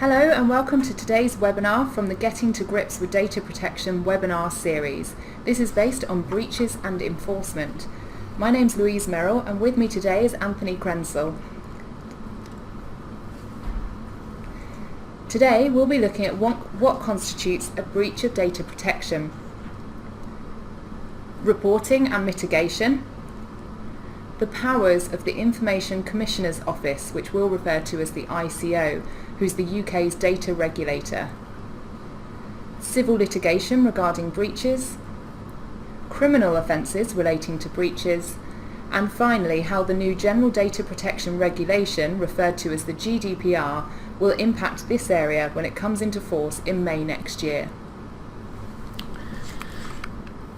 Hello and welcome to today's webinar from the Getting to Grips with Data Protection webinar series. This is based on breaches and enforcement. My name's Louise Merrill and with me today is Anthony Krensel. Today we'll be looking at what constitutes a breach of data protection, reporting and mitigation, the powers of the Information Commissioner's Office, which we'll refer to as the ICO, who's the UK's data regulator, civil litigation regarding breaches, criminal offences relating to breaches, and finally how the new General Data Protection Regulation, referred to as the GDPR, will impact this area when it comes into force in May next year.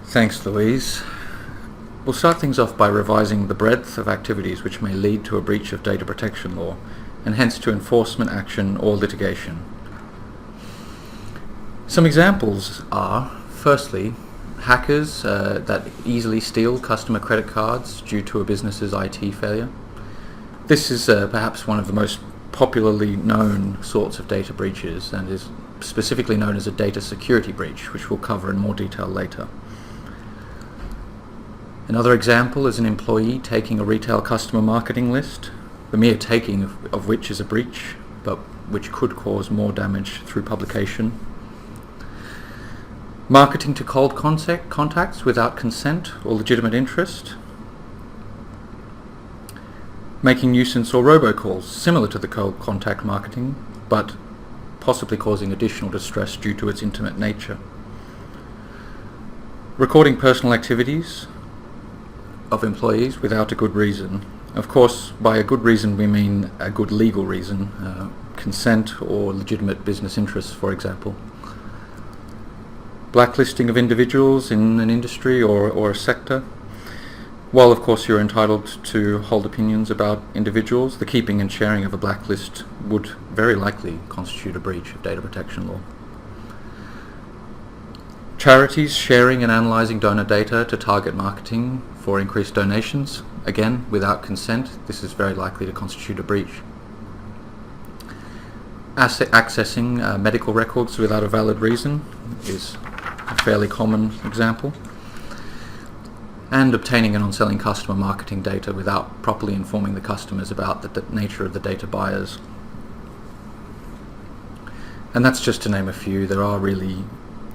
Thanks, Louise. We'll start things off by revising the breadth of activities which may lead to a breach of data protection law, and hence to enforcement action or litigation. Some examples are, firstly, hackers that easily steal customer credit cards due to a business's IT failure. This is perhaps one of the most popularly known sorts of data breaches and is specifically known as a data security breach, which we'll cover in more detail later. Another example is an employee taking a retail customer marketing list, the mere taking of which is a breach, but which could cause more damage through publication. Marketing to cold contacts without consent or legitimate interest. Making nuisance or robocalls similar to the cold contact marketing, but possibly causing additional distress due to its intimate nature. Recording personal activities of employees without a good reason. Of course, by a good reason we mean a good legal reason, consent or legitimate business interests, for example. Blacklisting of individuals in an industry or a sector. While of course you're entitled to hold opinions about individuals, the keeping and sharing of a blacklist would very likely constitute a breach of data protection law. Charities sharing and analysing donor data to target marketing for increased donations, again without consent, this is very likely to constitute a breach. Accessing medical records without a valid reason is a fairly common example. And obtaining and on-selling customer marketing data without properly informing the customers about the nature of the data buyers. And that's just to name a few. There are really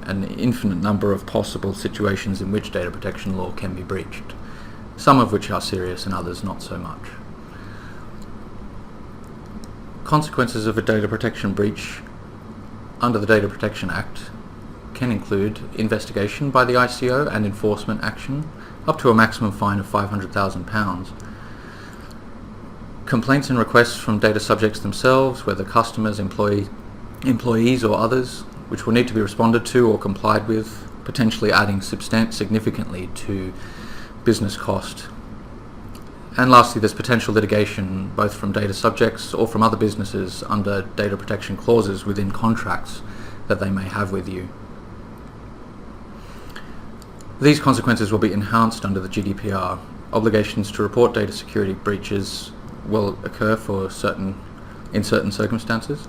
an infinite number of possible situations in which data protection law can be breached, some of which are serious and others not so much. Consequences of a data protection breach under the Data Protection Act can include investigation by the ICO and enforcement action, up to a maximum fine of £500,000. Complaints and requests from data subjects themselves, whether customers, employees or others, which will need to be responded to or complied with, potentially adding significantly to business cost. And lastly, there's potential litigation both from data subjects or from other businesses under data protection clauses within contracts that they may have with you. These consequences will be enhanced under the GDPR. Obligations to report data security breaches will occur in certain circumstances.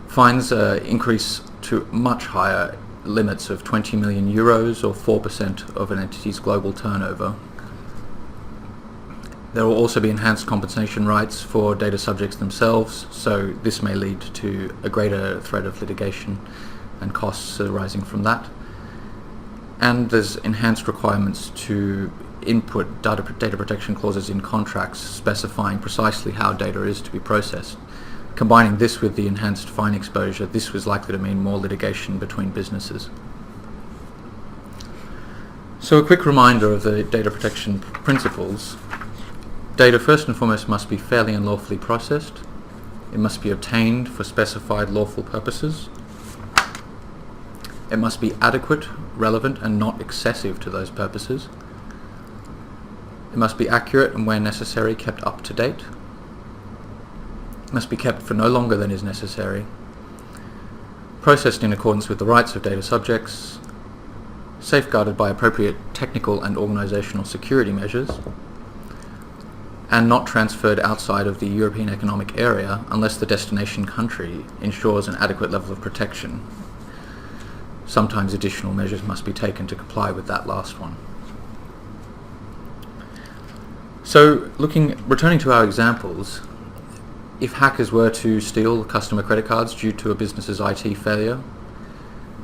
Fines increase to much higher limits of 20 million euros or 4% of an entity's global turnover. There will also be enhanced compensation rights for data subjects themselves, so this may lead to a greater threat of litigation and costs arising from that. And there's enhanced requirements to input data protection clauses in contracts specifying precisely how data is to be processed. Combining this with the enhanced fine exposure, this was likely to mean more litigation between businesses. So a quick reminder of the data protection principles. Data first and foremost must be fairly and lawfully processed. It must be obtained for specified lawful purposes. It must be adequate, relevant and not excessive to those purposes. It must be accurate and where necessary kept up to date. Must be kept for no longer than is necessary, processed in accordance with the rights of data subjects, safeguarded by appropriate technical and organisational security measures, and not transferred outside of the European Economic Area unless the destination country ensures an adequate level of protection. Sometimes additional measures must be taken to comply with that last one. So, returning to our examples, if hackers were to steal customer credit cards due to a business's IT failure,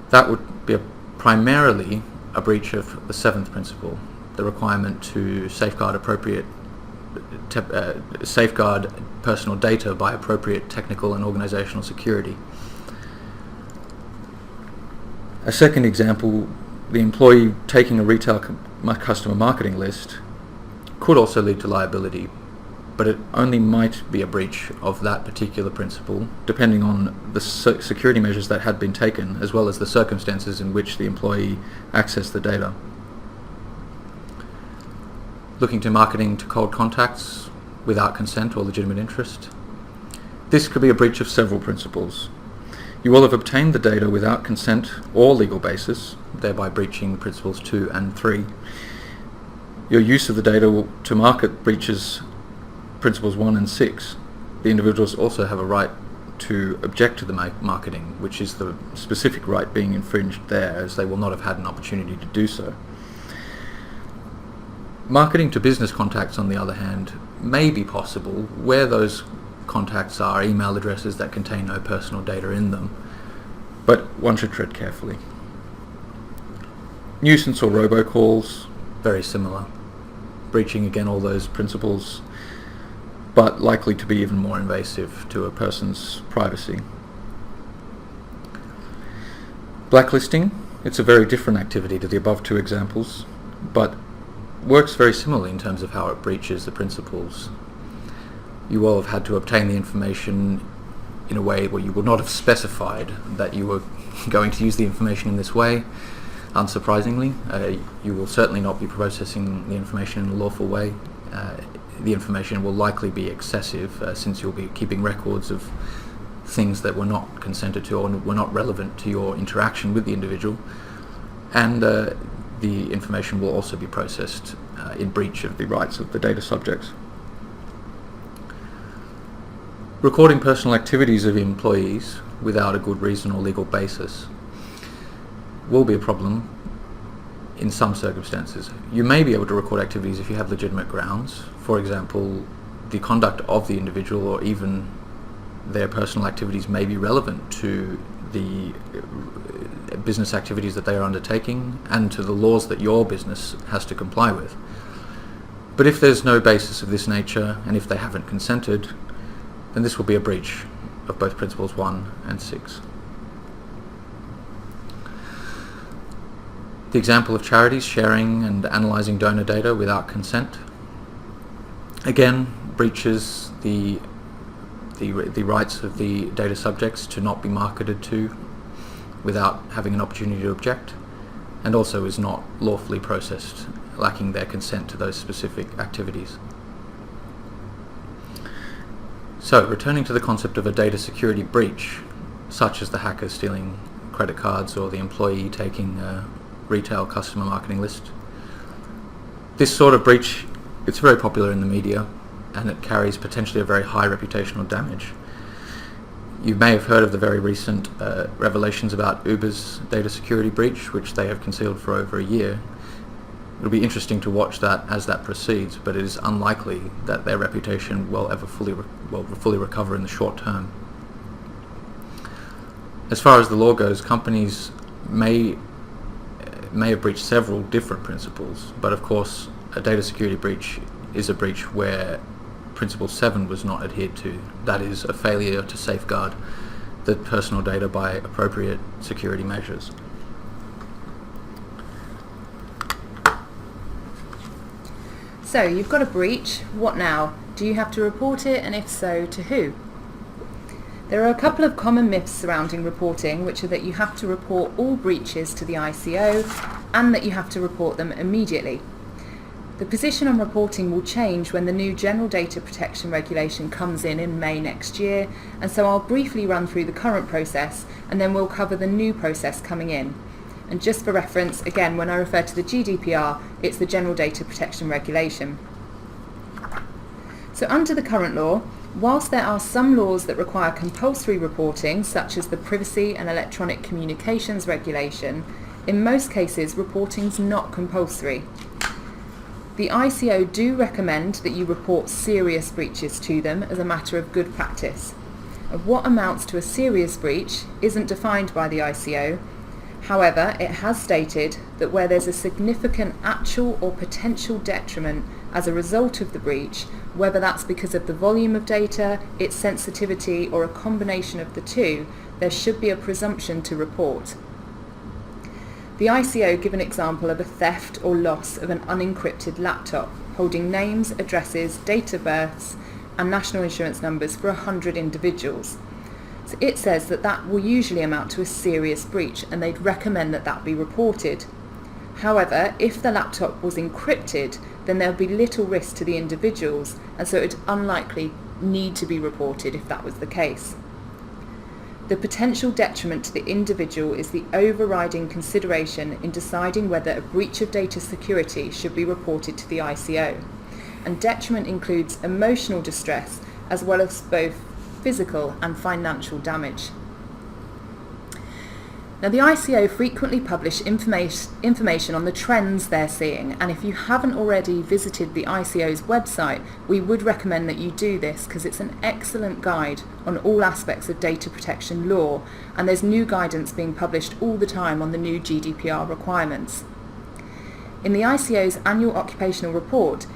that would be primarily a breach of the seventh principle, the requirement to safeguard personal data by appropriate technical and organizational security. A second example, the employee taking a retail customer marketing list could also lead to liability, but it only might be a breach of that particular principle, depending on the security measures that had been taken, as well as the circumstances in which the employee accessed the data. Looking to marketing to cold contacts without consent or legitimate interest. This could be a breach of several principles. You will have obtained the data without consent or legal basis, thereby breaching principles 2 and 3. Your use of the data to market breaches principles 1 and 6. The individuals also have a right to object to the marketing, which is the specific right being infringed there, as they will not have had an opportunity to do so. Marketing to business contacts, on the other hand, may be possible where those contacts are email addresses that contain no personal data in them, but one should tread carefully. Nuisance or robocalls, very similar, breaching again all those principles, but likely to be even more invasive to a person's privacy. Blacklisting, it's a very different activity to the above two examples, but works very similarly in terms of how it breaches the principles. You will have had to obtain the information in a way where you would not have specified that you were going to use the information in this way. Unsurprisingly, you will certainly not be processing the information in a lawful way. The information will likely be excessive, since you'll be keeping records of things that were not consented to or were not relevant to your interaction with the individual, and the information will also be processed in breach of the rights of the data subjects. Recording personal activities of employees without a good reason or legal basis will be a problem in some circumstances. You may be able to record activities if you have legitimate grounds. For example, the conduct of the individual or even their personal activities may be relevant to the business activities that they are undertaking and to the laws that your business has to comply with. But if there's no basis of this nature, and if they haven't consented, then this will be a breach of both principles 1 and 6. The example of charities sharing and analysing donor data without consent, again, breaches the rights of the data subjects to not be marketed to without having an opportunity to object, and also is not lawfully processed, lacking their consent to those specific activities. So, returning to the concept of a data security breach, such as the hacker stealing credit cards or the employee taking a retail customer marketing list. This sort of breach, it's very popular in the media, and it carries potentially a very high reputational damage. You may have heard of the very recent revelations about Uber's data security breach, which they have concealed for over a year. It'll be interesting to watch that as that proceeds, but it is unlikely that their reputation will ever fully recover in the short term. As far as the law goes, companies may have breached several different principles, but of course a data security breach is a breach where Principle 7 was not adhered to. That is a failure to safeguard the personal data by appropriate security measures. So you've got a breach. What now? Do you have to report it, and if so, to who? There are a couple of common myths surrounding reporting, which are that you have to report all breaches to the ICO and that you have to report them immediately. The position on reporting will change when the new General Data Protection Regulation comes in May next year, and so I'll briefly run through the current process and then we'll cover the new process coming in. And just for reference, again, when I refer to the GDPR, it's the General Data Protection Regulation. So under the current law, whilst there are some laws that require compulsory reporting, such as the Privacy and Electronic Communications Regulation, in most cases reporting is not compulsory. The ICO do recommend that you report serious breaches to them as a matter of good practice. What amounts to a serious breach isn't defined by the ICO. However, it has stated that where there's a significant actual or potential detriment as a result of the breach, whether that's because of the volume of data, its sensitivity, or a combination of the two, there should be a presumption to report. The ICO give an example of a theft or loss of an unencrypted laptop holding names, addresses, date of births, and national insurance numbers for 100 individuals. So it says that that will usually amount to a serious breach, and they'd recommend that that be reported. However, if the laptop was encrypted, then there would be little risk to the individuals, and so it would unlikely need to be reported if that was the case. The potential detriment to the individual is the overriding consideration in deciding whether a breach of data security should be reported to the ICO. And detriment includes emotional distress as well as both physical and financial damage. Now, the ICO frequently publish information on the trends they're seeing, and if you haven't already visited the ICO's website, we would recommend that you do this because it's an excellent guide on all aspects of data protection law, and there's new guidance being published all the time on the new GDPR requirements. In the ICO's annual occupational report,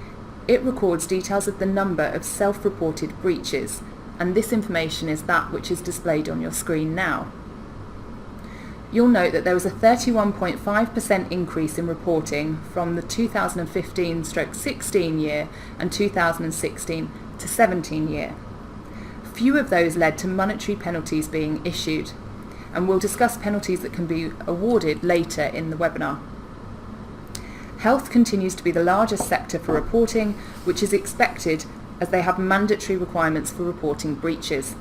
it records details of the number of self-reported breaches, and this information is that which is displayed on your screen now. You'll note that there was a 31.5% increase in reporting from the 2015-16 year and 2016 to 17 year. Few of those led to monetary penalties being issued, and we'll discuss penalties that can be awarded later in the webinar. Health continues to be the largest sector for reporting, which is expected as they have mandatory requirements for reporting breaches.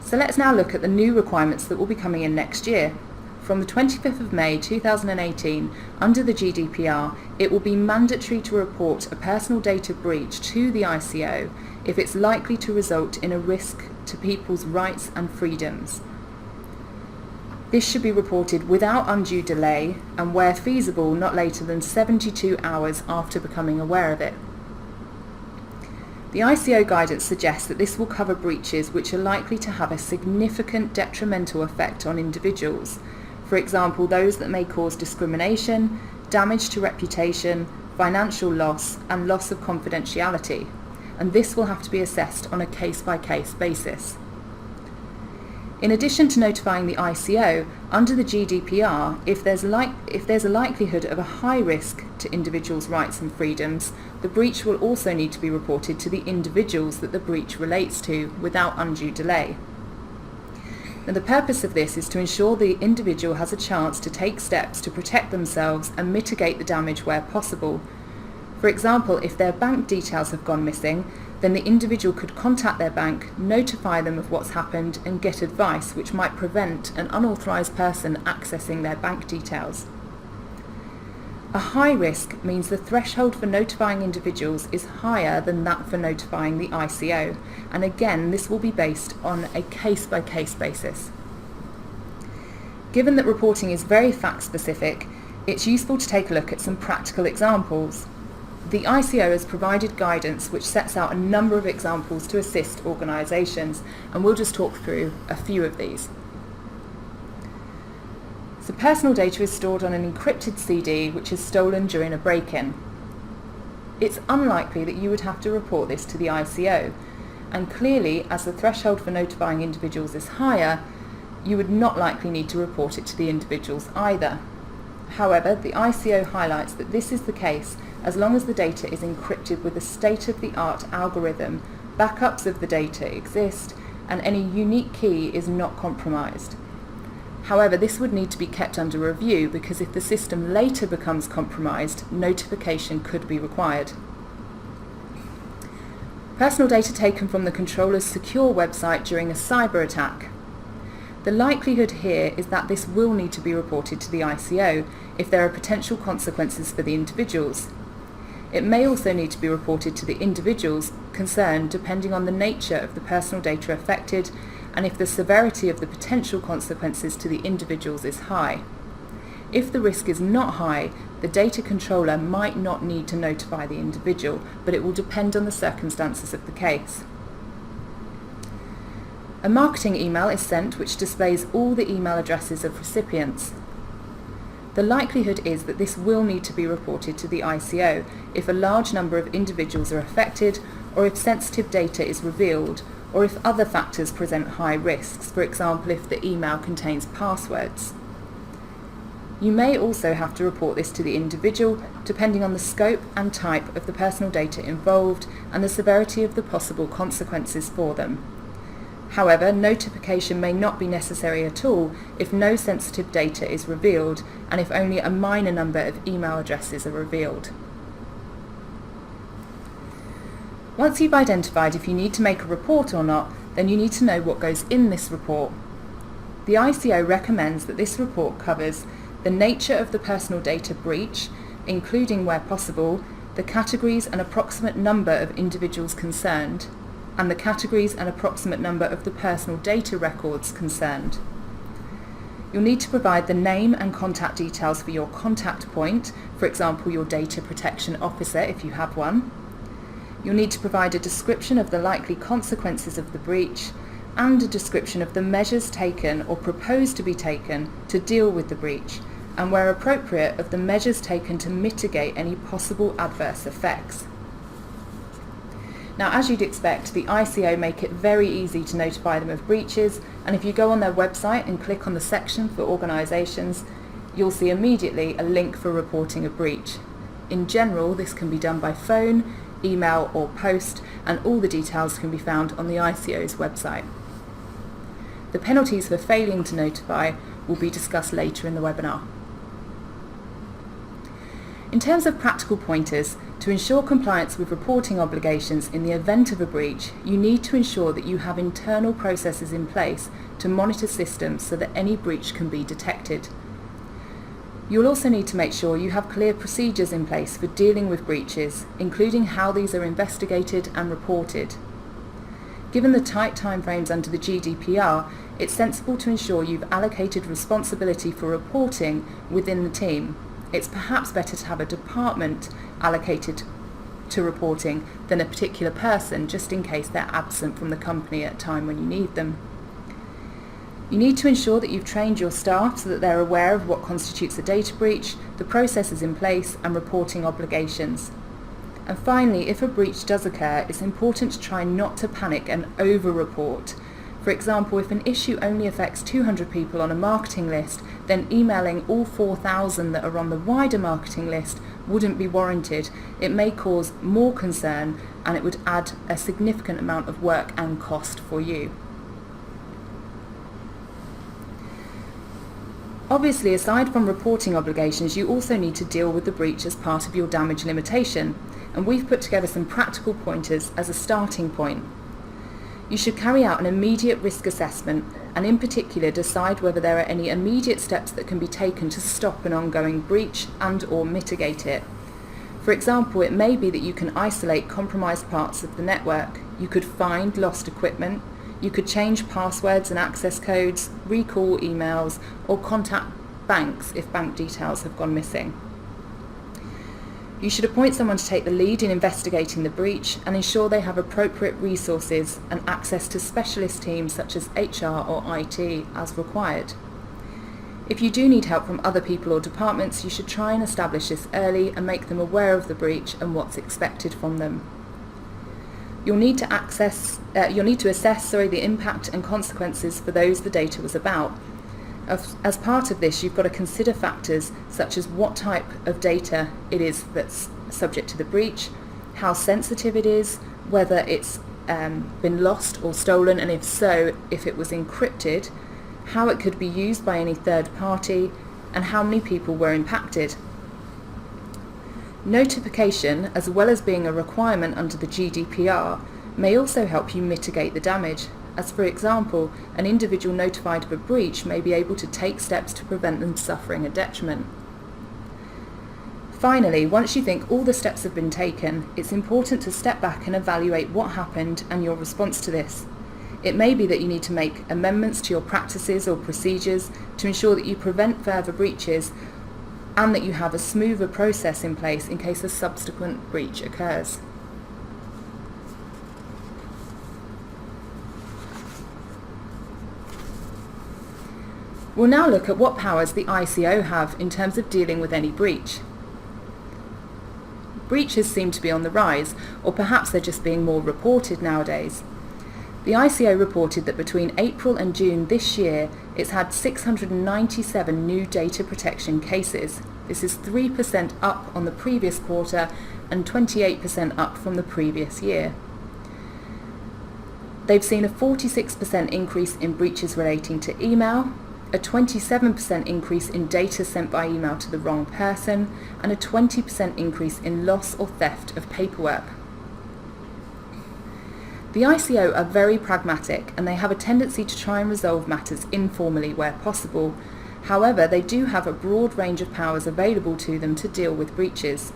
So let's now look at the new requirements that will be coming in next year. From the 25th of May 2018, under the GDPR, it will be mandatory to report a personal data breach to the ICO if it's likely to result in a risk to people's rights and freedoms. This should be reported without undue delay and, where feasible, not later than 72 hours after becoming aware of it. The ICO guidance suggests that this will cover breaches which are likely to have a significant detrimental effect on individuals. For example, those that may cause discrimination, damage to reputation, financial loss, and loss of confidentiality. And this will have to be assessed on a case-by-case basis. In addition to notifying the ICO, under the GDPR, if there's a likelihood of a high risk to individuals' rights and freedoms, the breach will also need to be reported to the individuals that the breach relates to without undue delay. Now, the purpose of this is to ensure the individual has a chance to take steps to protect themselves and mitigate the damage where possible. For example, if their bank details have gone missing, then the individual could contact their bank, notify them of what's happened, and get advice which might prevent an unauthorised person accessing their bank details. A high risk means the threshold for notifying individuals is higher than that for notifying the ICO, and again this will be based on a case-by-case basis. Given that reporting is very fact-specific, it's useful to take a look at some practical examples. The ICO has provided guidance which sets out a number of examples to assist organisations, and we'll just talk through a few of these. So personal data is stored on an encrypted CD which is stolen during a break-in. It's unlikely that you would have to report this to the ICO, and clearly, as the threshold for notifying individuals is higher, you would not likely need to report it to the individuals either. However, the ICO highlights that this is the case as long as the data is encrypted with a state-of-the-art algorithm, backups of the data exist, and any unique key is not compromised. However, this would need to be kept under review because if the system later becomes compromised, notification could be required. Personal data taken from the controller's secure website during a cyber attack. The likelihood here is that this will need to be reported to the ICO if there are potential consequences for the individuals. It may also need to be reported to the individuals concerned depending on the nature of the personal data affected and if the severity of the potential consequences to the individuals is high. If the risk is not high, the data controller might not need to notify the individual, but it will depend on the circumstances of the case. A marketing email is sent which displays all the email addresses of recipients. The likelihood is that this will need to be reported to the ICO if a large number of individuals are affected, or if sensitive data is revealed, or if other factors present high risks, for example if the email contains passwords. You may also have to report this to the individual depending on the scope and type of the personal data involved and the severity of the possible consequences for them. However, notification may not be necessary at all if no sensitive data is revealed and if only a minor number of email addresses are revealed. Once you've identified if you need to make a report or not, then you need to know what goes in this report. The ICO recommends that this report covers the nature of the personal data breach, including where possible, the categories and approximate number of individuals concerned, and the categories and approximate number of the personal data records concerned. You'll need to provide the name and contact details for your contact point, for example your data protection officer if you have one. You'll need to provide a description of the likely consequences of the breach and a description of the measures taken or proposed to be taken to deal with the breach, and where appropriate of the measures taken to mitigate any possible adverse effects. Now, as you'd expect, the ICO make it very easy to notify them of breaches, and if you go on their website and click on the section for organisations, you'll see immediately a link for reporting a breach. In general, this can be done by phone, email or post, and all the details can be found on the ICO's website. The penalties for failing to notify will be discussed later in the webinar. In terms of practical pointers, to ensure compliance with reporting obligations in the event of a breach, you need to ensure that you have internal processes in place to monitor systems so that any breach can be detected. You'll also need to make sure you have clear procedures in place for dealing with breaches, including how these are investigated and reported. Given the tight timeframes under the GDPR, it's sensible to ensure you've allocated responsibility for reporting within the team. It's perhaps better to have a department allocated to reporting than a particular person, just in case they're absent from the company at a time when you need them. You need to ensure that you've trained your staff so that they're aware of what constitutes a data breach, the processes in place and reporting obligations. And finally, if a breach does occur, it's important to try not to panic and over-report. For example, if an issue only affects 200 people on a marketing list, then emailing all 4,000 that are on the wider marketing list wouldn't be warranted. It may cause more concern and it would add a significant amount of work and cost for you. Obviously, aside from reporting obligations, you also need to deal with the breach as part of your damage limitation, and we've put together some practical pointers as a starting point. You should carry out an immediate risk assessment and in particular decide whether there are any immediate steps that can be taken to stop an ongoing breach and/or mitigate it. For example, it may be that you can isolate compromised parts of the network, you could find lost equipment, you could change passwords and access codes, recall emails, or contact banks if bank details have gone missing. You should appoint someone to take the lead in investigating the breach and ensure they have appropriate resources and access to specialist teams such as HR or IT as required. If you do need help from other people or departments, you should try and establish this early and make them aware of the breach and what's expected from them. You'll need to assess the impact and consequences for those the data was about. As part of this, you've got to consider factors such as what type of data it is that's subject to the breach, how sensitive it is, whether it's been lost or stolen, and if so, if it was encrypted, how it could be used by any third party, and how many people were impacted. Notification, as well as being a requirement under the GDPR, may also help you mitigate the damage, as for example, an individual notified of a breach may be able to take steps to prevent them suffering a detriment. Finally, once you think all the steps have been taken, it's important to step back and evaluate what happened and your response to this. It may be that you need to make amendments to your practices or procedures to ensure that you prevent further breaches and that you have a smoother process in place in case a subsequent breach occurs. We'll now look at what powers the ICO have in terms of dealing with any breach. Breaches seem to be on the rise, or perhaps they're just being more reported nowadays. The ICO reported that between April and June this year, it's had 697 new data protection cases. This is 3% up on the previous quarter and 28% up from the previous year. They've seen a 46% increase in breaches relating to email, a 27% increase in data sent by email to the wrong person, and a 20% increase in loss or theft of paperwork. The ICO are very pragmatic and they have a tendency to try and resolve matters informally where possible. However, they do have a broad range of powers available to them to deal with breaches.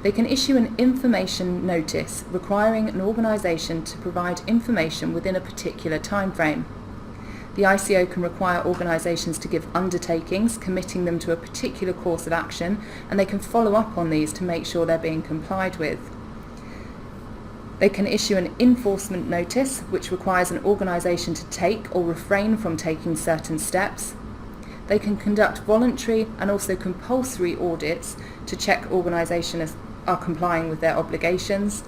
They can issue an information notice requiring an organisation to provide information within a particular time frame. The ICO can require organisations to give undertakings committing them to a particular course of action, and they can follow up on these to make sure they're being complied with. They can issue an enforcement notice, which requires an organisation to take or refrain from taking certain steps. They can conduct voluntary and also compulsory audits to check organisations are complying with their obligations.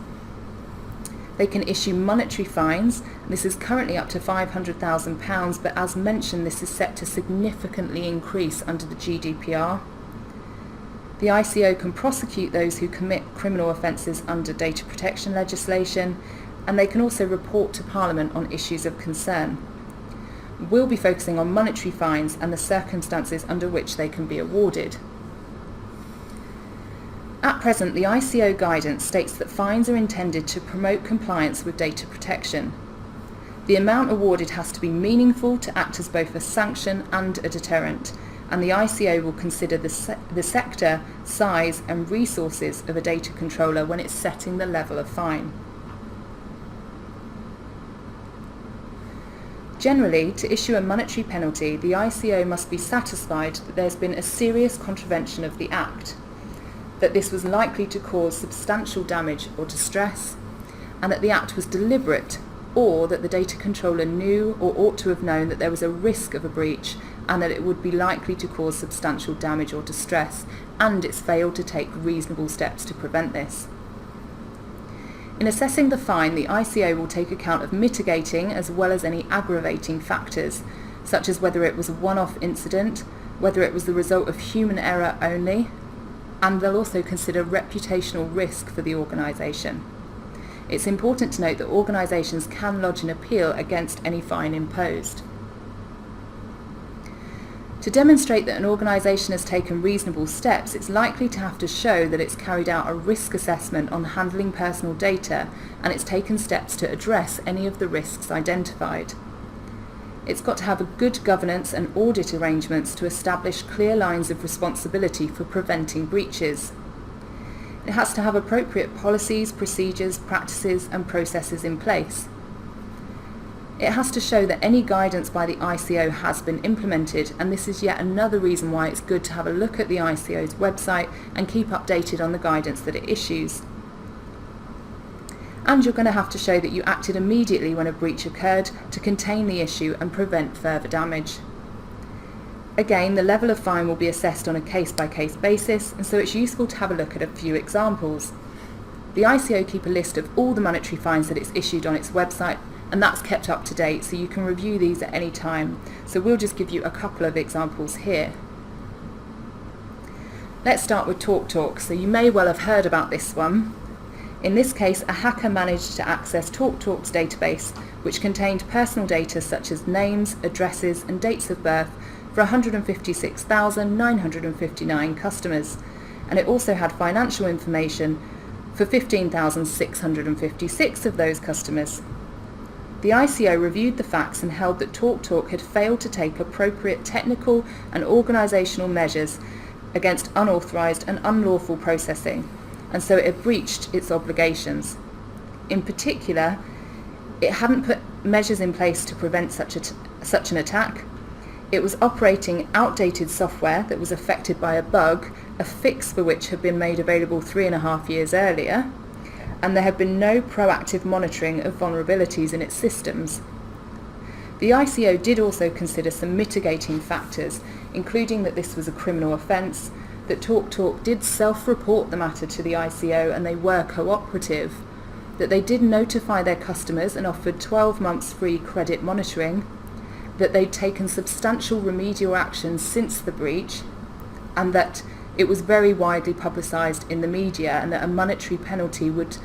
They can issue monetary fines. This is currently up to £500,000, but as mentioned, this is set to significantly increase under the GDPR. The ICO can prosecute those who commit criminal offences under data protection legislation, and they can also report to Parliament on issues of concern. We'll be focusing on monetary fines and the circumstances under which they can be awarded. At present, the ICO guidance states that fines are intended to promote compliance with data protection. The amount awarded has to be meaningful to act as both a sanction and a deterrent, and the ICO will consider the sector, size and resources of a data controller when it's setting the level of fine. Generally, to issue a monetary penalty, the ICO must be satisfied that there's been a serious contravention of the Act, that this was likely to cause substantial damage or distress, and that the act was deliberate, or that the data controller knew or ought to have known that there was a risk of a breach and that it would be likely to cause substantial damage or distress, and it's failed to take reasonable steps to prevent this. In assessing the fine, the ICO will take account of mitigating as well as any aggravating factors, such as whether it was a one-off incident, whether it was the result of human error only, and they'll also consider reputational risk for the organisation. It's important to note that organisations can lodge an appeal against any fine imposed. To demonstrate that an organisation has taken reasonable steps, it's likely to have to show that it's carried out a risk assessment on handling personal data and it's taken steps to address any of the risks identified. It's got to have a good governance and audit arrangements to establish clear lines of responsibility for preventing breaches. It has to have appropriate policies, procedures, practices and processes in place. It has to show that any guidance by the ICO has been implemented, and this is yet another reason why it's good to have a look at the ICO's website and keep updated on the guidance that it issues. And you're going to have to show that you acted immediately when a breach occurred to contain the issue and prevent further damage. Again, the level of fine will be assessed on a case-by-case basis, and so it's useful to have a look at a few examples. The ICO keep a list of all the monetary fines that it's issued on its website, and that's kept up to date, so you can review these at any time. So we'll just give you a couple of examples here. Let's start with TalkTalk. So you may well have heard about this one. In this case, a hacker managed to access TalkTalk's database, which contained personal data such as names, addresses and dates of birth for 156,959 customers, and it also had financial information for 15,656 of those customers. The ICO reviewed the facts and held that TalkTalk had failed to take appropriate technical and organisational measures against unauthorised and unlawful processing, and so it had breached its obligations. In particular, it hadn't put measures in place to prevent such an attack. It was operating outdated software that was affected by a bug, a fix for which had been made available 3.5 years earlier, and there had been no proactive monitoring of vulnerabilities in its systems. The ICO did also consider some mitigating factors, including that this was a criminal offence, that TalkTalk did self-report the matter to the ICO and they were cooperative, that they did notify their customers and offered 12 months free credit monitoring, that they'd taken substantial remedial actions since the breach, and that it was very widely publicised in the media, and that a monetary penalty would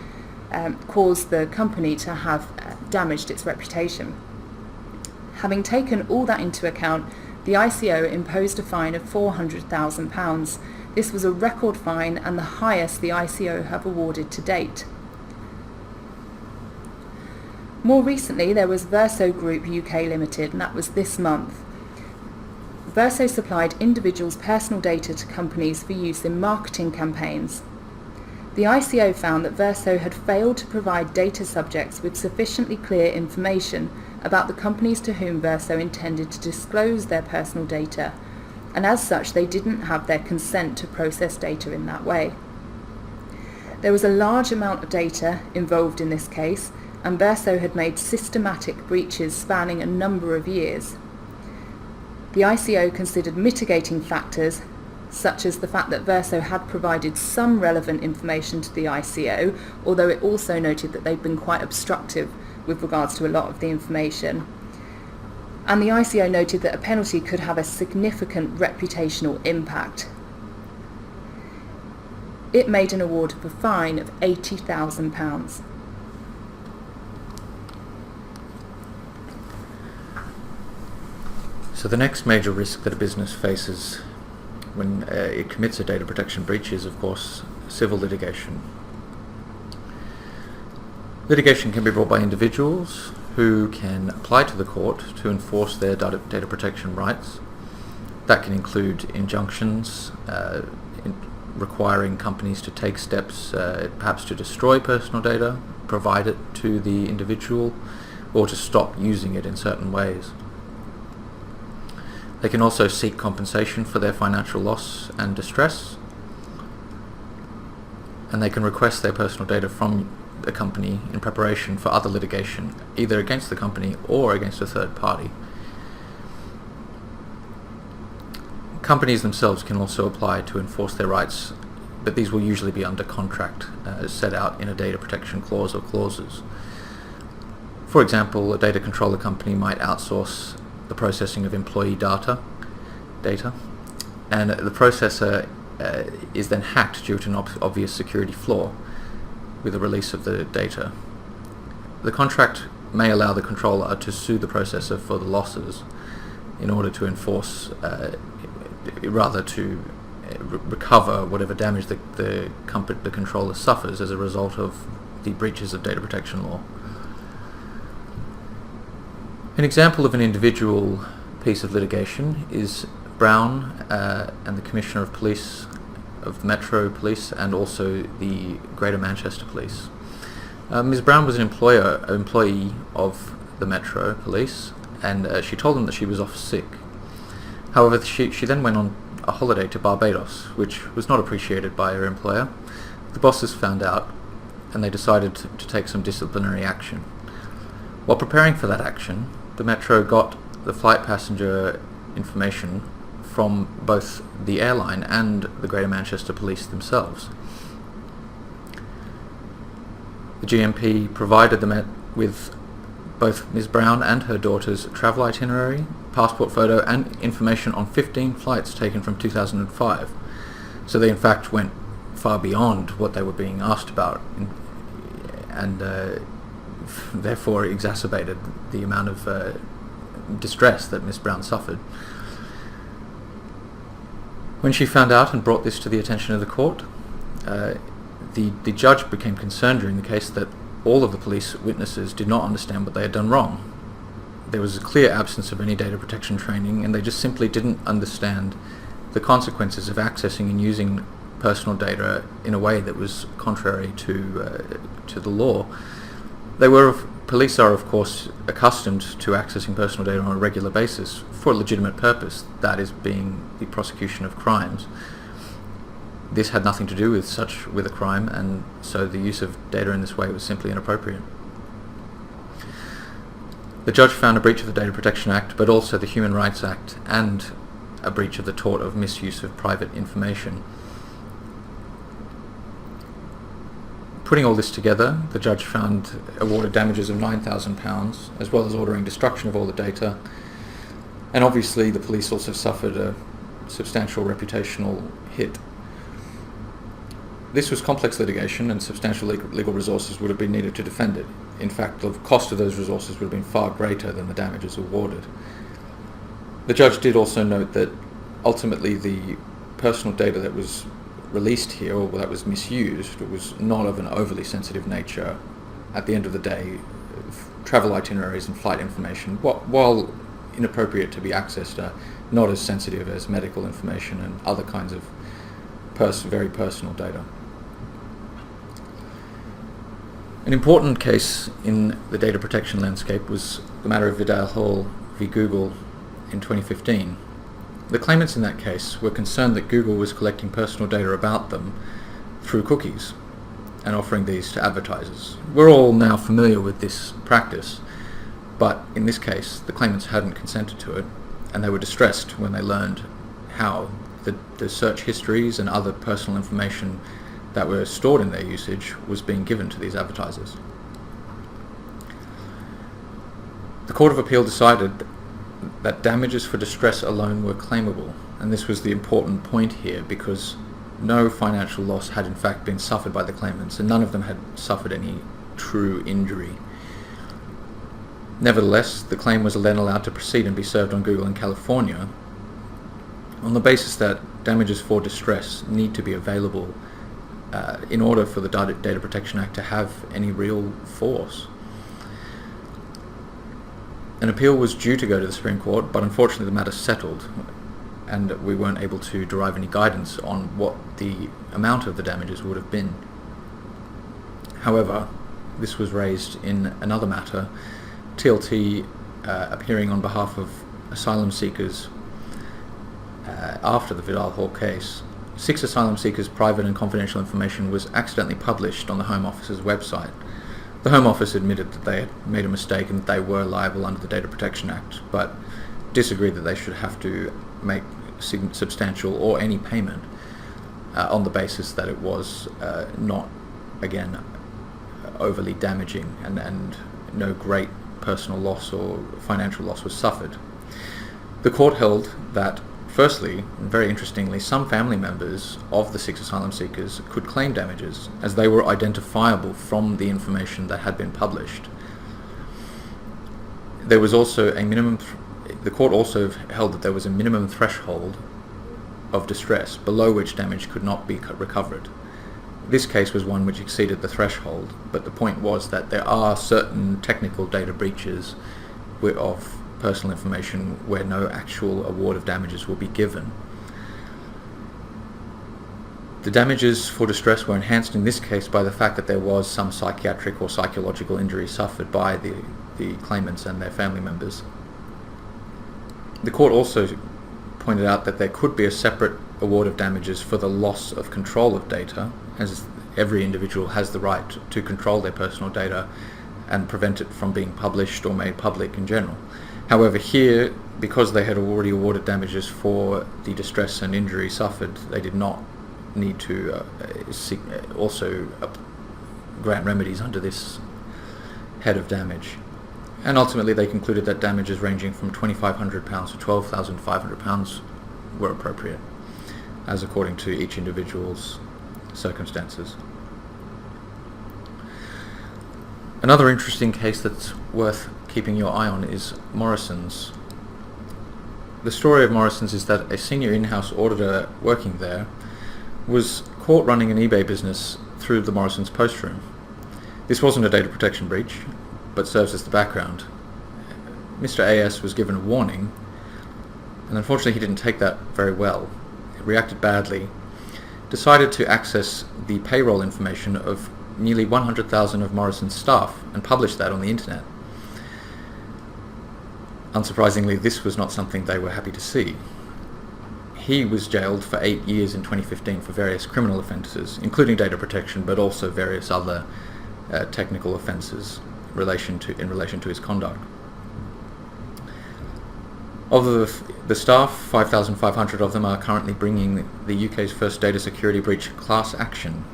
cause the company to have damaged its reputation. Having taken all that into account, the ICO imposed a fine of £400,000. This was a record fine and the highest the ICO have awarded to date. More recently, there was Verso Group UK Limited, and that was this month. Verso supplied individuals' personal data to companies for use in marketing campaigns. The ICO found that Verso had failed to provide data subjects with sufficiently clear information about the companies to whom Verso intended to disclose their personal data, and as such they didn't have their consent to process data in that way. There was a large amount of data involved in this case, and Verso had made systematic breaches spanning a number of years. The ICO considered mitigating factors, such as the fact that Verso had provided some relevant information to the ICO, although it also noted that they'd been quite obstructive with regards to a lot of the information. And the ICO noted that a penalty could have a significant reputational impact. It made an award of a fine of £80,000. So the next major risk that a business faces when it commits a data protection breach is, of course, civil litigation. Litigation can be brought by individuals who can apply to the court to enforce their data protection rights. That can include injunctions, requiring companies to take steps perhaps to destroy personal data, provide it to the individual, or to stop using it in certain ways. They can also seek compensation for their financial loss and distress, and they can request their personal data from the company in preparation for other litigation, either against the company or against a third party. Companies themselves can also apply to enforce their rights, but these will usually be under contract, as set out in a data protection clause or clauses. For example, a data controller company might outsource the processing of employee data, and the processor is then hacked due to an obvious security flaw with the release of the data. The contract may allow the controller to sue the processor for the losses in order to enforce, recover whatever damage the controller suffers as a result of the breaches of data protection law. An example of an individual piece of litigation is Brown and the Commissioner of Police of the Metro Police and also the Greater Manchester Police. Ms. Brown was an employee of the Metro Police, and she told them that she was off sick. However, she then went on a holiday to Barbados, which was not appreciated by her employer. The bosses found out, and they decided to take some disciplinary action. While preparing for that action, the Metro got the flight passenger information from both the airline and the Greater Manchester Police themselves. The GMP provided them with both Ms. Brown and her daughter's travel itinerary, passport photo, and information on 15 flights taken from 2005. So they in fact went far beyond what they were being asked about, and therefore exacerbated the amount of distress that Ms. Brown suffered. When she found out and brought this to the attention of the court, the judge became concerned during the case that all of the police witnesses did not understand what they had done wrong. There was a clear absence of any data protection training, and they just simply didn't understand the consequences of accessing and using personal data in a way that was contrary to the law. Police are, of course, accustomed to accessing personal data on a regular basis for a legitimate purpose, that is being the prosecution of crimes. This had nothing to do with a crime, and so the use of data in this way was simply inappropriate. The judge found a breach of the Data Protection Act, but also the Human Rights Act, and a breach of the tort of misuse of private information. Putting all this together, the judge awarded damages of £9,000, as well as ordering destruction of all the data. And obviously the police also suffered a substantial reputational hit. This was complex litigation, and substantial legal resources would have been needed to defend it. In fact, the cost of those resources would have been far greater than the damages awarded. The judge did also note that ultimately the personal data that was released here, or that was misused, was not of an overly sensitive nature. At the end of the day, travel itineraries and flight information, while inappropriate to be accessed, are not as sensitive as medical information and other kinds of very personal data. An important case in the data protection landscape was the matter of Vidal v. Google in 2015. The claimants in that case were concerned that Google was collecting personal data about them through cookies and offering these to advertisers. We're all now familiar with this practice, but in this case the claimants hadn't consented to it, and they were distressed when they learned how the search histories and other personal information that were stored in their usage was being given to these advertisers. The Court of Appeal decided that damages for distress alone were claimable, and this was the important point here, because no financial loss had in fact been suffered by the claimants, and none of them had suffered any true injury. Nevertheless, the claim was then allowed to proceed and be served on Google in California on the basis that damages for distress need to be available in order for the Data Protection Act to have any real force. An appeal was due to go to the Supreme Court, but unfortunately the matter settled, and we weren't able to derive any guidance on what the amount of the damages would have been. However, this was raised in another matter, TLT appearing on behalf of asylum seekers after the Vidal Hall case. 6 asylum seekers' private and confidential information was accidentally published on the Home Office's website. The Home Office admitted that they had made a mistake and that they were liable under the Data Protection Act, but disagreed that they should have to make substantial or any payment on the basis that it was not, again, overly damaging, and no great personal loss or financial loss was suffered. The court held that, firstly, and very interestingly, some family members of the 6 asylum seekers could claim damages, as they were identifiable from the information that had been published. There was also a minimum. The court also held that there was a minimum threshold of distress below which damage could not be recovered. This case was one which exceeded the threshold, but the point was that there are certain technical data breaches of personal information where no actual award of damages will be given. The damages for distress were enhanced in this case by the fact that there was some psychiatric or psychological injury suffered by the claimants and their family members. The court also pointed out that there could be a separate award of damages for the loss of control of data, as every individual has the right to control their personal data and prevent it from being published or made public in general. However, here, because they had already awarded damages for the distress and injury suffered, they did not need to also grant remedies under this head of damage. And ultimately they concluded that damages ranging from £2,500 to £12,500 were appropriate, as according to each individual's circumstances. Another interesting case that's worth keeping your eye on is Morrisons. The story of Morrisons is that a senior in-house auditor working there was caught running an eBay business through the Morrisons post room. This wasn't a data protection breach, but serves as the background. Mr. AS was given a warning, and unfortunately he didn't take that very well. reacted badly, decided to access the payroll information of nearly 100,000 of Morrisons' staff and publish that on the internet. Unsurprisingly, this was not something they were happy to see. He was jailed for 8 years in 2015 for various criminal offences, including data protection, but also various other technical offences in relation to his conduct. Of the staff, 5,500 of them are currently bringing the UK's first data security breach class action.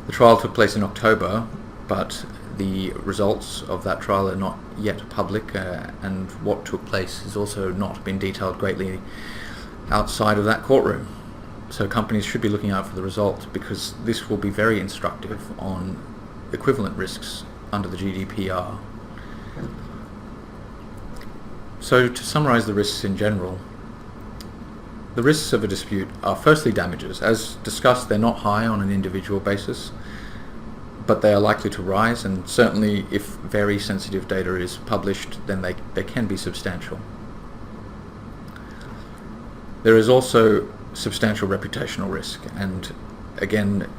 The trial took place in October, but the results of that trial are not yet public, and what took place has also not been detailed greatly outside of that courtroom. So companies should be looking out for the result, because this will be very instructive on equivalent risks under the GDPR. So to summarise the risks in general, the risks of a dispute are firstly damages. As discussed, they're not high on an individual basis, but they are likely to rise, and certainly if very sensitive data is published, then they can be substantial. There is also substantial reputational risk, and again,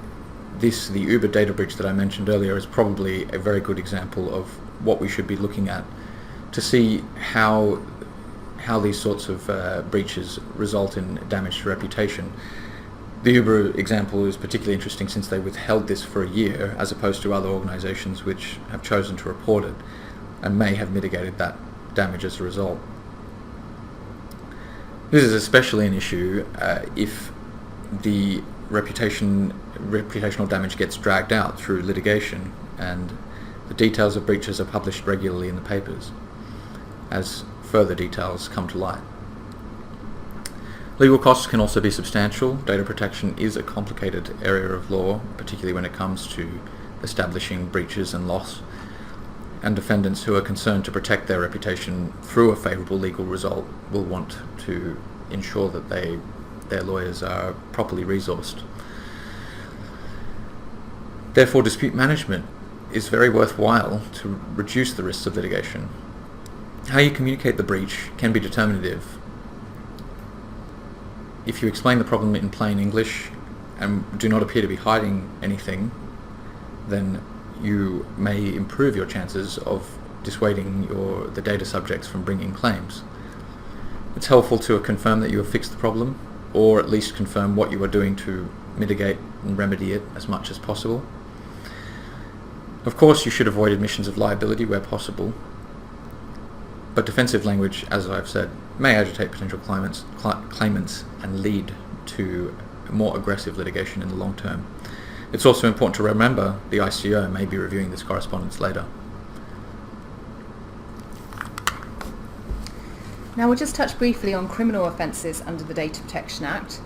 the Uber data breach that I mentioned earlier is probably a very good example of what we should be looking at to see how these sorts of breaches result in damage to reputation. The Uber example is particularly interesting since they withheld this for a year, as opposed to other organisations which have chosen to report it and may have mitigated that damage as a result. This is especially an issue if the reputational damage gets dragged out through litigation and the details of breaches are published regularly in the papers as further details come to light. Legal costs can also be substantial. Data protection is a complicated area of law, particularly when it comes to establishing breaches and loss, and defendants who are concerned to protect their reputation through a favourable legal result will want to ensure that their lawyers are properly resourced. Therefore, dispute management is very worthwhile to reduce the risks of litigation. How you communicate the breach can be determinative. If you explain the problem in plain English and do not appear to be hiding anything, then you may improve your chances of dissuading the data subjects from bringing claims. It's helpful to confirm that you have fixed the problem, or at least confirm what you are doing to mitigate and remedy it as much as possible. Of course, you should avoid admissions of liability where possible, but defensive language, as I've said, may agitate potential claimants and lead to more aggressive litigation in the long term. It's also important to remember the ICO may be reviewing this correspondence later. Now we'll just touch briefly on criminal offences under the Data Protection Act.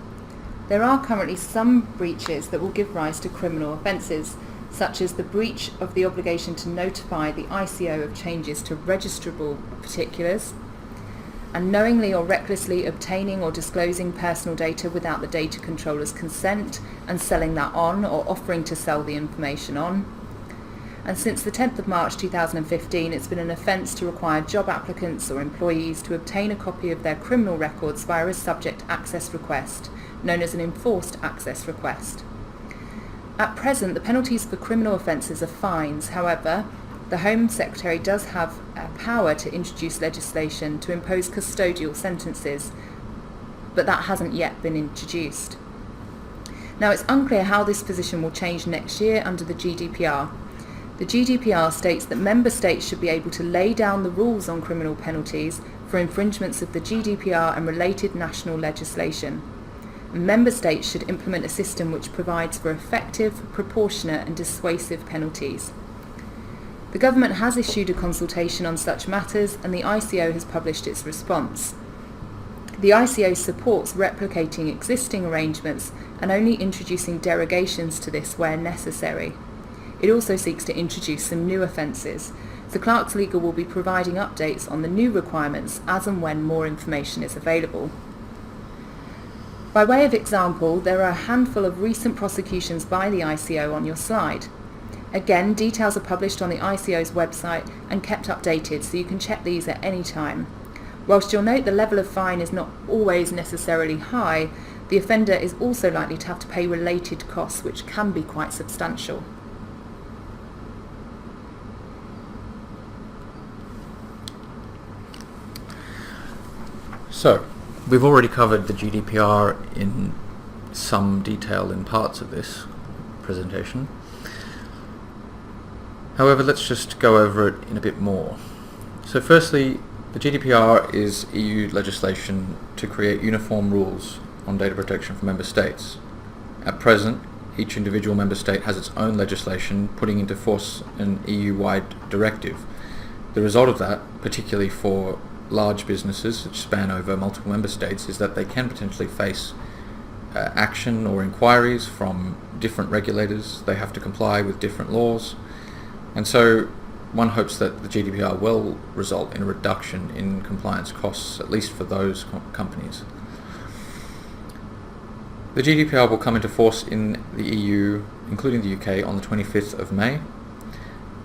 There are currently some breaches that will give rise to criminal offences, such as the breach of the obligation to notify the ICO of changes to registrable particulars, and knowingly or recklessly obtaining or disclosing personal data without the data controller's consent and selling that on or offering to sell the information on. And since the 10th of March 2015, it's been an offence to require job applicants or employees to obtain a copy of their criminal records via a subject access request, known as an enforced access request. At present, the penalties for criminal offences are fines. However, the Home Secretary does have power to introduce legislation to impose custodial sentences, but that hasn't yet been introduced. Now, it's unclear how this position will change next year under the GDPR. The GDPR states that member states should be able to lay down the rules on criminal penalties for infringements of the GDPR and related national legislation. Member states should implement a system which provides for effective, proportionate and dissuasive penalties. The government has issued a consultation on such matters, and the ICO has published its response. The ICO supports replicating existing arrangements and only introducing derogations to this where necessary. It also seeks to introduce some new offences. So Clark's Legal will be providing updates on the new requirements as and when more information is available. By way of example, there are a handful of recent prosecutions by the ICO on your slide. Again, details are published on the ICO's website and kept updated, so you can check these at any time. Whilst you'll note the level of fine is not always necessarily high, The offender is also likely to have to pay related costs, which can be quite substantial. So, we've already covered the GDPR in some detail in parts of this presentation. However, let's just go over it in a bit more. So firstly, the GDPR is EU legislation to create uniform rules on data protection for member states. At present, each individual member state has its own legislation putting into force an EU-wide directive. The result of that, particularly for large businesses which span over multiple member states, is that they can potentially face action or inquiries from different regulators. They have to comply with different laws. And so one hopes that the GDPR will result in a reduction in compliance costs, at least for those companies. The GDPR will come into force in the EU, including the UK, on the 25th of May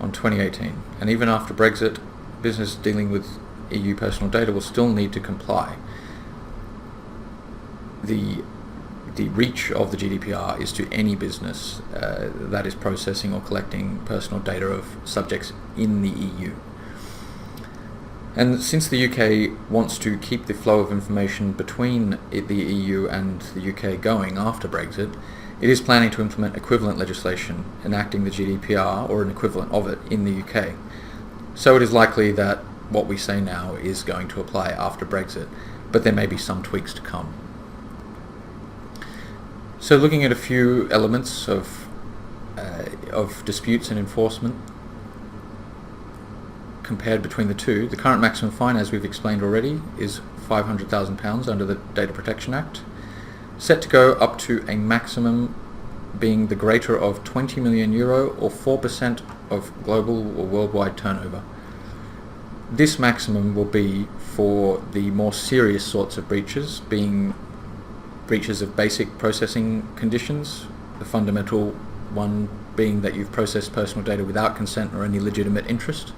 on 2018. And even after Brexit, business dealing with EU personal data will still need to comply. The reach of the GDPR is to any business that is processing or collecting personal data of subjects in the EU. And since the UK wants to keep the flow of information between the EU and the UK going after Brexit, it is planning to implement equivalent legislation enacting the GDPR or an equivalent of it in the UK. So it is likely that what we say now is going to apply after Brexit, but there may be some tweaks to come. So looking at a few elements of disputes and enforcement compared between the two, the current maximum fine, as we've explained already, is £500,000 under the Data Protection Act, set to go up to a maximum being the greater of €20 million or 4% of global or worldwide turnover. This maximum will be for the more serious sorts of breaches, being breaches of basic processing conditions, the fundamental one being that you've processed personal data without consent or any legitimate interest.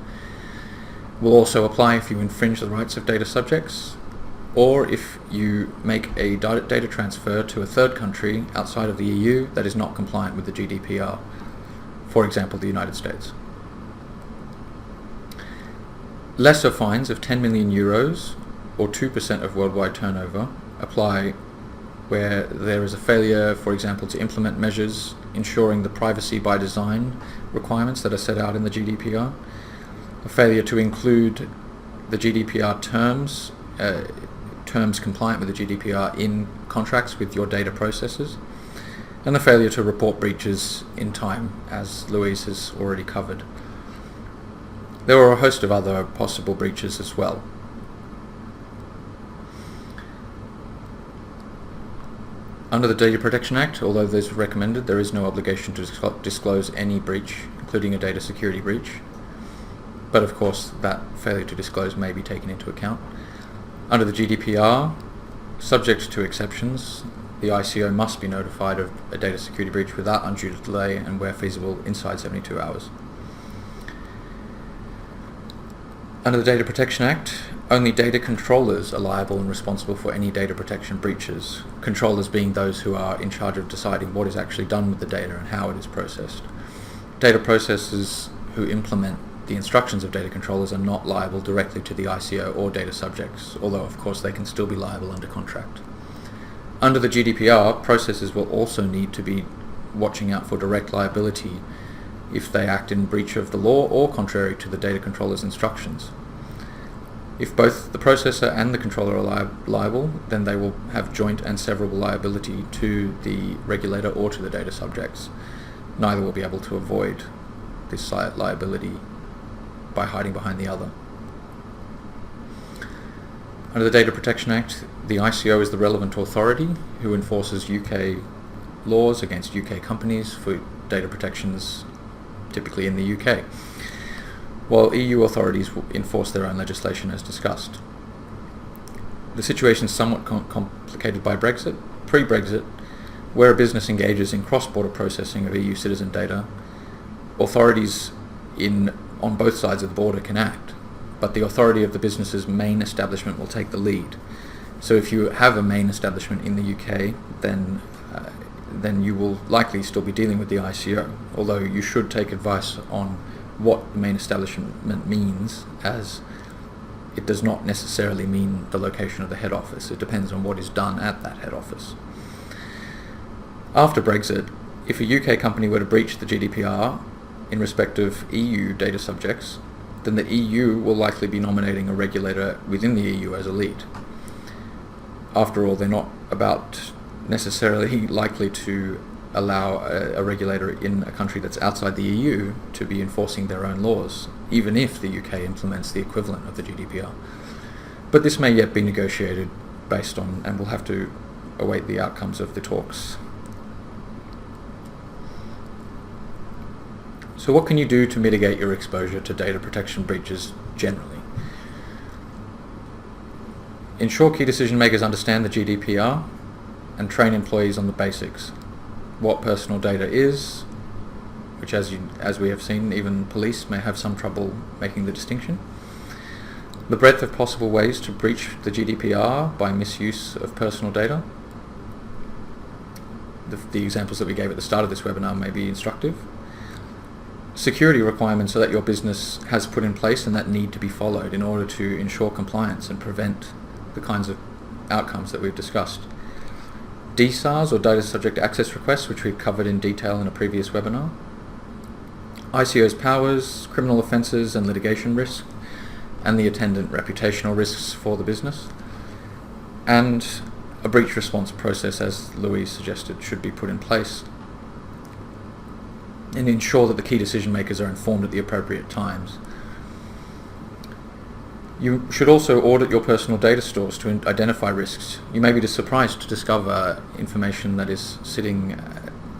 Will also apply if you infringe the rights of data subjects, or if you make a data transfer to a third country outside of the EU that is not compliant with the GDPR, for example the United States. Lesser fines of €10 million or 2% of worldwide turnover apply where there is a failure, for example, to implement measures ensuring the privacy by design requirements that are set out in the GDPR, a failure to include the GDPR terms compliant with the GDPR in contracts with your data processors, and the failure to report breaches in time, as Louise has already covered. There are a host of other possible breaches as well. Under the Data Protection Act, although this is recommended, there is no obligation to disclose any breach, including a data security breach. But of course, that failure to disclose may be taken into account. Under the GDPR, subject to exceptions, the ICO must be notified of a data security breach without undue delay and, where feasible, inside 72 hours. Under the Data Protection Act, only data controllers are liable and responsible for any data protection breaches, controllers being those who are in charge of deciding what is actually done with the data and how it is processed. Data processors who implement the instructions of data controllers are not liable directly to the ICO or data subjects, although of course they can still be liable under contract. Under the GDPR, processors will also need to be watching out for direct liability if they act in breach of the law or contrary to the data controller's instructions. If both the processor and the controller are liable, then they will have joint and severable liability to the regulator or to the data subjects. Neither will be able to avoid this liability by hiding behind the other. Under the Data Protection Act, the ICO is the relevant authority who enforces UK laws against UK companies for data protections typically in the UK, while EU authorities will enforce their own legislation as discussed. The situation is somewhat complicated by Brexit. Pre-Brexit, where a business engages in cross-border processing of EU citizen data, authorities on both sides of the border can act, but the authority of the business's main establishment will take the lead. So if you have a main establishment in the UK, then you will likely still be dealing with the ICO, although you should take advice on what the main establishment means, as it does not necessarily mean the location of the head office. It depends on what is done at that head office. After Brexit, if a UK company were to breach the GDPR in respect of EU data subjects, then the EU will likely be nominating a regulator within the EU as a lead. After all, they're not about necessarily likely to allow a regulator in a country that's outside the EU to be enforcing their own laws, even if the UK implements the equivalent of the GDPR. But this may yet be negotiated based on, and we'll have to await the outcomes of the talks. So what can you do to mitigate your exposure to data protection breaches generally? Ensure key decision makers understand the GDPR and train employees on the basics. What personal data is, which as we have seen, even police may have some trouble making the distinction. The breadth of possible ways to breach the GDPR by misuse of personal data. The examples that we gave at the start of this webinar may be instructive. Security requirements that your business has put in place and that need to be followed in order to ensure compliance and prevent the kinds of outcomes that we've discussed. DSARs, or data subject access requests, which we've covered in detail in a previous webinar. ICO's powers, criminal offences and litigation risk, and the attendant reputational risks for the business. And a breach response process, as Louise suggested, should be put in place, and ensure that the key decision makers are informed at the appropriate times. You should also audit your personal data stores to identify risks. You may be surprised to discover information that is sitting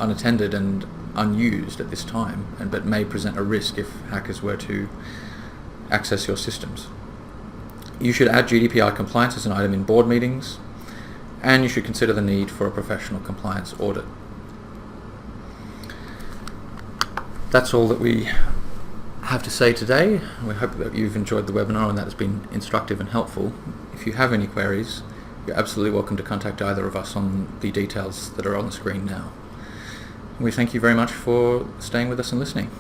unattended and unused at this time, but may present a risk if hackers were to access your systems. You should add GDPR compliance as an item in board meetings, and you should consider the need for a professional compliance audit. That's all that we have to say today. We hope that you've enjoyed the webinar and that has been instructive and helpful. If you have any queries, you're absolutely welcome to contact either of us on the details that are on the screen now. We thank you very much for staying with us and listening.